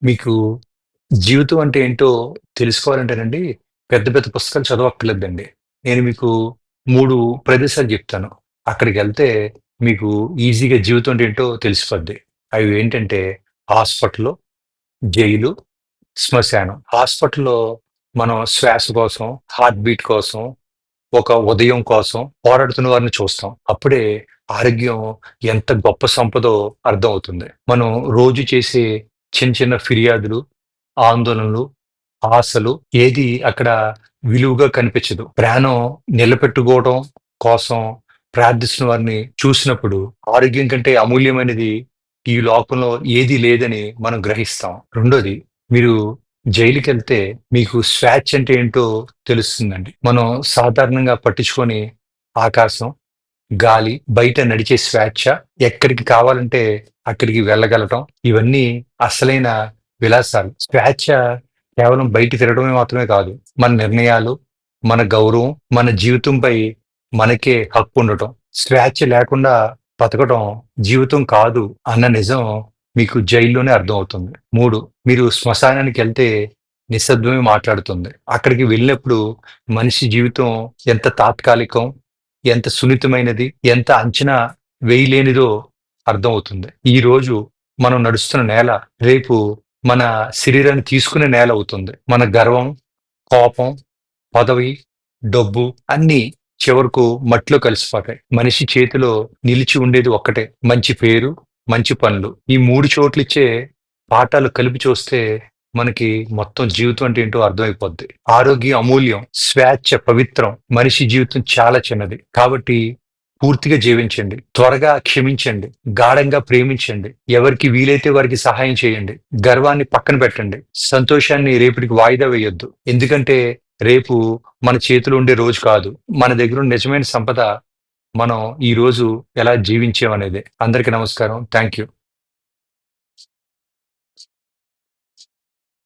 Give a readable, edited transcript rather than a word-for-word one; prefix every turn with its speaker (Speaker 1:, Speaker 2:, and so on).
Speaker 1: మీకు జీవితం అంటే ఏంటో తెలుసుకోవాలంటేనండి, పెద్ద పెద్ద పుస్తకాలు చదవక్కర్లేదండి. నేను మీకు 3 ప్రదేశాలు జెప్తాను. అక్కడికెళ్తే మీకు ఈజీగా జీవితం అంటే ఏంటో తెలిసిపోద్ది. అవి ఏంటంటే హాస్పిటలు, జైలు, శ్మశానం. హాస్పిటల్‌లో మనం శ్వాస కోసం, హార్ట్ బీట్ కోసం, ఒక ఉదయం కోసం పోరాడుతున్న వారిని చూస్తాం. అప్పుడే ఆరోగ్యం ఎంత గొప్ప సంపదో అర్థమవుతుంది. మనం రోజు చేసే చిన్న చిన్న ఫిర్యాదులు, ఆందోళనలు, ఆశలు ఏది అక్కడ విలువగా కనిపించదు. ప్రాణం నిలబెట్టుకోవడం కోసం ప్రార్థిస్తున్న వారిని చూసినప్పుడు ఆరోగ్యం కంటే అమూల్యమైనది ఈ లోకంలో ఏదీ లేదని మనం గ్రహిస్తాం. రెండోది, మీరు జైలుకెళ్తే మీకు స్వేచ్ఛ అంటే ఏంటో తెలుస్తుందండి. మనం సాధారణంగా పట్టించుకొని ఆకాశం, గాలి, బయట నడిచే స్వేచ్ఛ, ఎక్కడికి కావాలంటే అక్కడికి వెళ్ళగలటం, ఇవన్నీ అసలైన విలాసాలు. స్వేచ్ఛ కేవలం బయట తిరగడమే మాత్రమే కాదు. మన నిర్ణయాలు, మన గౌరవం, మన జీవితంపై మనకే హక్కు ఉండటం. స్వేచ్ఛ లేకుండా బతకడం జీవితం కాదు అన్న నిజం మీకు జైల్లోనే అర్థమవుతుంది. 3, మీరు శ్మశానానికెళ్తే నిశ్శబ్దమే మాట్లాడుతుంది. అక్కడికి వెళ్ళినప్పుడు మనిషి జీవితం ఎంత తాత్కాలికం, ఎంత సున్నితమైనది, ఎంత అంచనా వేయలేనిదో అర్థమవుతుంది. ఈరోజు మనం నడుస్తున్న నేల రేపు మన శరీరాన్ని తీసుకునే నేల అవుతుంది. మన గర్వం, కోపం, పదవి, డబ్బు అన్నీ చివరకు మట్టిలో కలిసిపోతాయి. మనిషి చేతిలో నిలిచి ఉండేది ఒక్కటే, మంచి పేరు, మంచి పనులు. ఈ 3 చోట్లిచ్చే పాఠాలు కలిపి చూస్తే మనకి మొత్తం జీవితం అంటే ఏంటో అర్థమైపోద్ది. ఆరోగ్యం అమూల్యం, స్వేచ్ఛ పవిత్రం, మనిషి జీవితం చాలా చిన్నది. కాబట్టి పూర్తిగా జీవించండి, త్వరగా క్షమించండి, గాఢంగా ప్రేమించండి, ఎవరికి వీలైతే వారికి సహాయం చేయండి, గర్వాన్ని పక్కన పెట్టండి, సంతోషాన్ని రేపటికి వాయిదా వేయొద్దు. ఎందుకంటే రేపు మన చేతిలో ఉండే రోజు కాదు. మన దగ్గర ఉన్న నిజమైన సంపద మనం ఈ రోజు ఎలా జీవించామనేదే. అందరికీ నమస్కారం. Thank you.